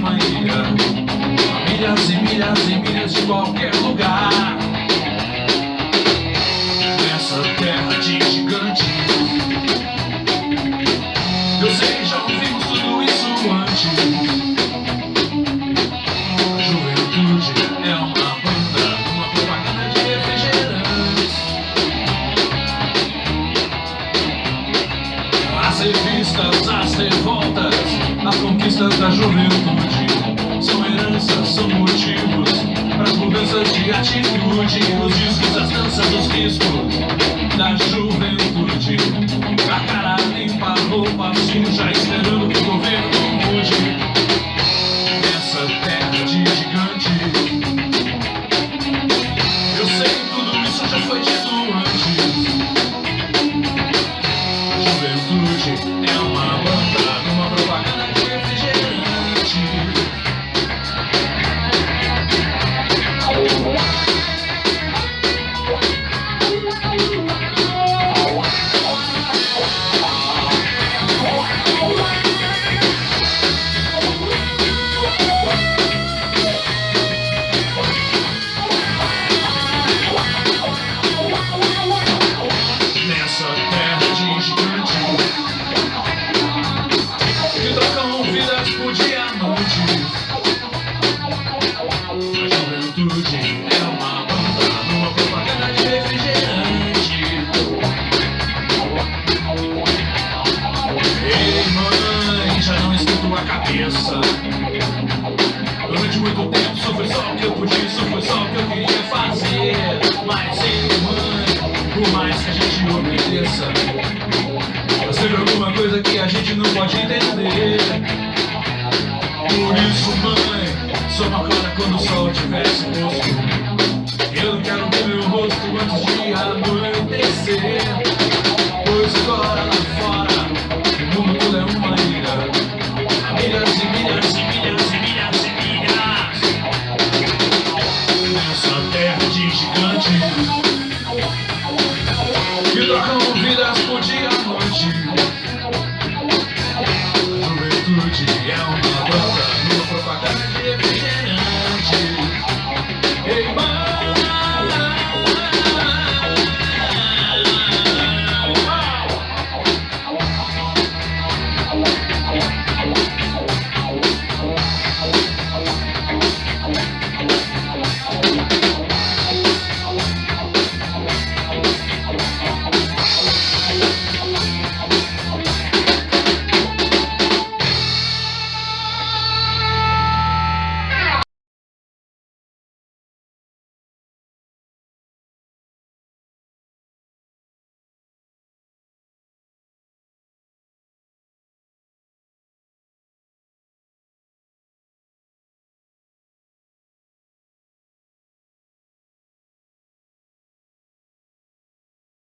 uma ilha, a milhas e milhas e milhas de qualquer lugar. Nessa terra de gigantes, eu sei, já ouvimos tudo isso antes. A juventude é uma banda, uma propaganda de refrigerantes. As revistas, as revoltas, as conquistas da juventude são heranças, são motivos para as mudanças de atitude. Os discos, as danças, os riscos da juventude. A cara limpa, a roupa suja, esperando que o governo mude. Nessa terra de gigantes, eu sei, tudo isso já foi dito antes. A juventude é uma banda, uma propaganda de refrigerante. Nessa terra de gigantes que trocam vidas por diamantes. A juventude é uma banda, uma propaganda de refrigerante. Ei, mãe, já não escuto a cabeça. Durante muito tempo só foi só o que eu podia, só foi só o que eu queria fazer. Mas ei, mãe, por mais que a gente obedeça, mas teve alguma coisa que a gente não pode entender. Por isso, mãe, só uma clara quando o sol tivesse posto. Eu não quero ver meu rosto antes de anoitecer. Pois agora lá fora, o mundo todo é uma ilha. Há milhas e milhas e milhas e milhas e milhas. Nessa terra de gigantes que trocam vidas por diamante. A juventude é uma banda,